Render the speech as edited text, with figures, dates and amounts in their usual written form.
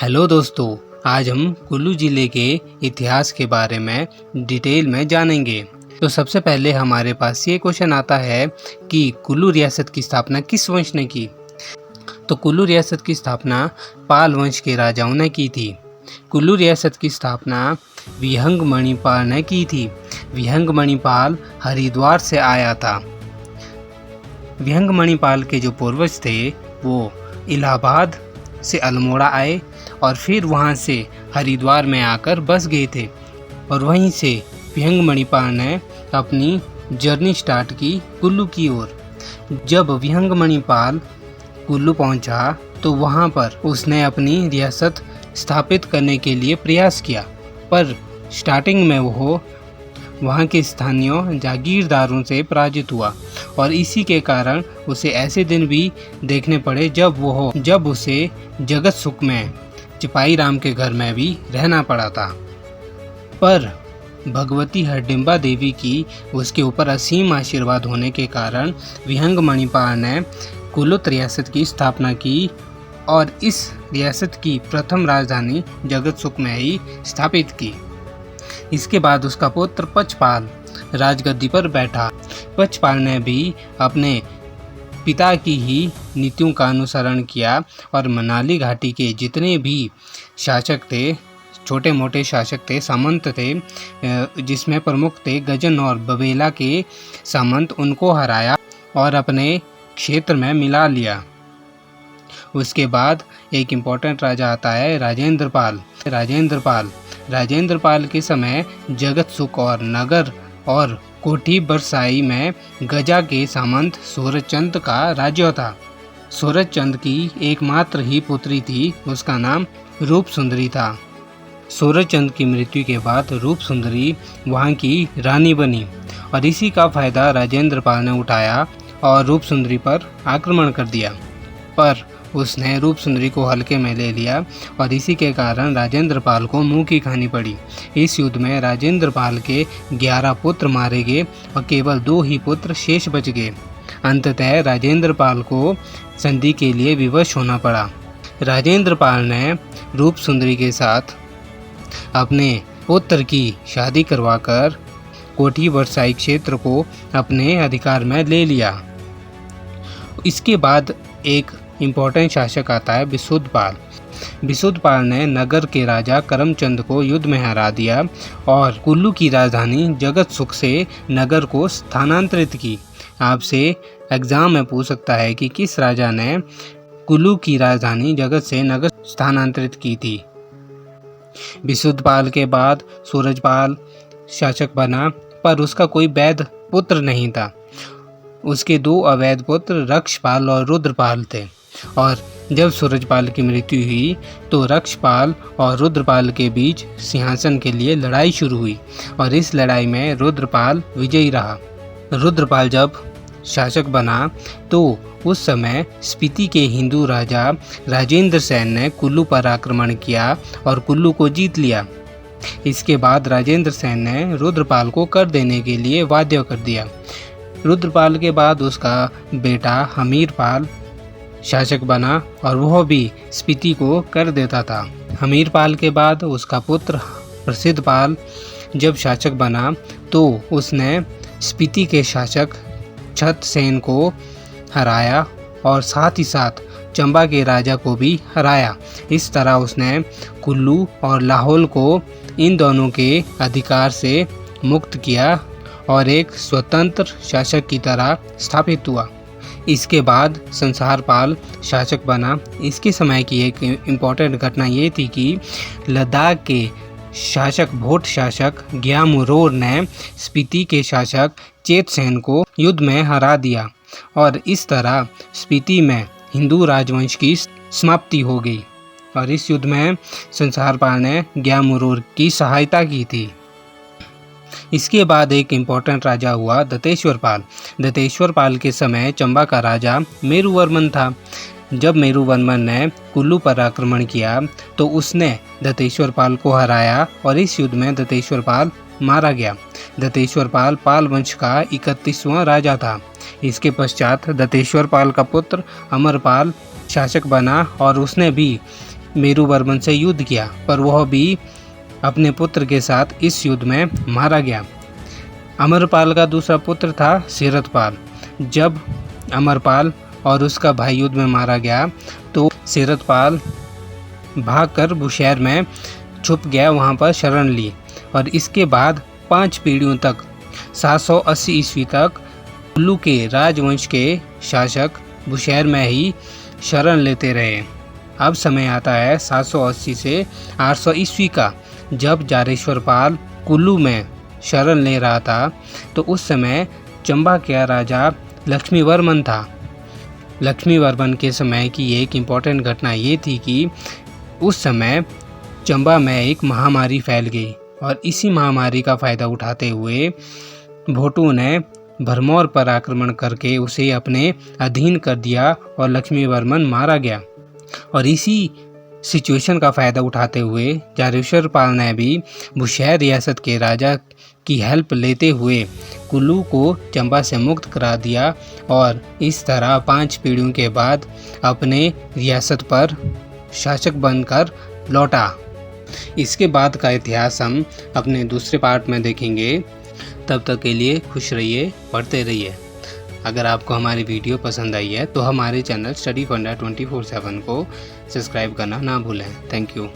Hello दोस्तों, आज हम कुल्लू ज़िले के इतिहास के बारे में डिटेल में जानेंगे। तो सबसे पहले हमारे पास ये क्वेश्चन आता है कि कुल्लू रियासत की स्थापना किस वंश ने की। तो कुल्लू रियासत की स्थापना पाल वंश के राजाओं ने की थी। कुल्लू रियासत की स्थापना विहंग मणिपाल ने की थी। विहंग मणिपाल हरिद्वार से आया था। विहंग मणिपाल के जो पूर्वज थे वो इलाहाबाद से अल्मोड़ा आए और फिर वहाँ से हरिद्वार में आकर बस गए थे और वहीं से विहंग मणिपाल ने अपनी जर्नी स्टार्ट की कुल्लू की ओर। जब विहंग मणिपाल कुल्लू पहुंचा तो वहां पर उसने अपनी रियासत स्थापित करने के लिए प्रयास किया, पर स्टार्टिंग में वो वहां के स्थानीय जागीरदारों से पराजित हुआ और इसी के कारण उसे ऐसे दिन भी देखने पड़े जब उसे जगत सुख में चिपाई राम के घर में भी रहना पड़ा था। पर भगवती हरडिम्बा देवी की उसके ऊपर असीम आशीर्वाद होने के कारण विहंग मणिपाल ने कुल्लू रियासत की स्थापना की और इस रियासत की प्रथम राजधानी जगत सुख में ही स्थापित की। इसके बाद उसका पुत्र पचपाल राजगद्दी पर बैठा। पचपाल ने भी अपने पिता की ही नीतियों का अनुसरण किया और मनाली घाटी के जितने भी शासक थे, छोटे मोटे शासक थे, सामंत थे, जिसमें प्रमुख थे गजन और बबेला के सामंत, उनको हराया और अपने क्षेत्र में मिला लिया। उसके बाद एक इम्पोर्टेंट राजा आता है राजेंद्र पाल के समय जगत सुख और नगर और कोठी बरसाई में गजा के सामंत सूरजचंद का राज्य था। सूरजचंद की एकमात्र ही पुत्री थी, उसका नाम रूप सुंदरी था। सूरजचंद की मृत्यु के बाद रूप सुंदरी वहाँ की रानी बनी और इसी का फायदा राजेंद्र पाल ने उठाया और रूप सुंदरी पर आक्रमण कर दिया, पर उसने रूप सुंदरी को हल्के में ले लिया और इसी के कारण राजेंद्र पाल को मुंह की खानी पड़ी। इस युद्ध में राजेंद्र पाल के 11 पुत्र मारे गए और केवल 2 ही पुत्र शेष बच गए। अंततः राजेंद्र पाल को संधि के लिए विवश होना पड़ा। राजेंद्र पाल ने रूप सुंदरी के साथ अपने पुत्र की शादी करवाकर कोठी बरसाई क्षेत्र को अपने अधिकार में ले लिया। इसके बाद एक इम्पोर्टेंट शासक आता है बिसुद पाल ने नगर के राजा करमचंद को युद्ध में हरा दिया और कुल्लू की राजधानी जगत सुख से नगर को स्थानांतरित की। आपसे एग्जाम में पूछ सकता है कि किस राजा ने कुल्लू की राजधानी जगत से नगर स्थानांतरित की थी। बिसुद पाल के बाद सूरजपाल शासक बना, पर उसका कोई वैध पुत्र नहीं था। उसके 2 अवैध पुत्र रक्षपाल और रुद्रपाल थे और जब सूरजपाल की मृत्यु हुई तो रक्षपाल और रुद्रपाल के बीच सिंहासन के लिए लड़ाई शुरू हुई और इस लड़ाई में रुद्रपाल विजयी रहा। रुद्रपाल जब शासक बना तो उस समय स्पीति के हिंदू राजा राजेंद्र सेन ने कुल्लू पर आक्रमण किया और कुल्लू को जीत लिया। इसके बाद राजेंद्र सेन ने रुद्रपाल को कर देने के लिए वाध्य कर दिया। रुद्रपाल के बाद उसका बेटा हमीरपाल शासक बना और वह भी स्पीति को कर देता था। हमीरपाल के बाद उसका पुत्र प्रसिद्धपाल जब शासक बना तो उसने स्पीति के शासक छत्रसेन को हराया और साथ ही साथ चंबा के राजा को भी हराया। इस तरह उसने कुल्लू और लाहौल को इन दोनों के अधिकार से मुक्त किया और एक स्वतंत्र शासक की तरह स्थापित हुआ। इसके बाद संसारपाल शासक बना। इसके समय की एक इम्पॉर्टेंट घटना ये थी कि लद्दाख के शासक भोट शासक ग्यामुरोर ने स्पीति के शासक चेतसेन को युद्ध में हरा दिया और इस तरह स्पीति में हिंदू राजवंश की समाप्ति हो गई और इस युद्ध में संसारपाल ने ग्यामुरोर की सहायता की थी। इसके बाद एक इम्पोर्टेंट राजा हुआ दंतेश्वर पाल के समय चंबा का राजा मेरुवर्मन था। जब मेरुवर्मन ने कुल्लू पर आक्रमण किया तो उसने दंतेश्वर पाल को हराया और इस युद्ध में दंतेश्वर पाल मारा गया। दंतेश्वर पाल पाल वंश का 31वां राजा था। इसके पश्चात दंतेश्वर पाल का पुत्र अमरपाल शासक बना और उसने भी मेरुवर्मन से युद्ध किया, पर वह भी अपने पुत्र के साथ इस युद्ध में मारा गया। अमरपाल का दूसरा पुत्र था सिरतपाल। जब अमरपाल और उसका भाई युद्ध में मारा गया तो सिरतपाल भागकर बुशहर में छुप गया, वहाँ पर शरण ली और इसके बाद 5 पीढ़ियों तक 780 ईस्वी तक कुल्लू के राजवंश के शासक बुशहर में ही शरण लेते रहे। अब समय आता है 780 से 800 ईस्वी का, जब जारेश्वर पाल कुल्लू में शरण ले रहा था तो उस समय चंबा का राजा लक्ष्मीवर्मन था। लक्ष्मीवर्मन के समय की एक इम्पॉर्टेंट घटना ये थी कि उस समय चंबा में एक महामारी फैल गई और इसी महामारी का फ़ायदा उठाते हुए भोटू ने भरमौर पर आक्रमण करके उसे अपने अधीन कर दिया और लक्ष्मीवर्मन मारा गया। और इसी सिचुएशन का फ़ायदा उठाते हुए जारेश्वर पाल ने भी बुशहर रियासत के राजा की हेल्प लेते हुए कुल्लू को चंबा से मुक्त करा दिया और इस तरह 5 पीढ़ियों के बाद अपने रियासत पर शासक बनकर लौटा। इसके बाद का इतिहास हम अपने दूसरे पार्ट में देखेंगे। तब तक के लिए खुश रहिए, पढ़ते रहिए। अगर आपको हमारी वीडियो पसंद आई है तो हमारे चैनल स्टडी फंडा 24/7 को सब्सक्राइब करना ना भूलें। Thank you.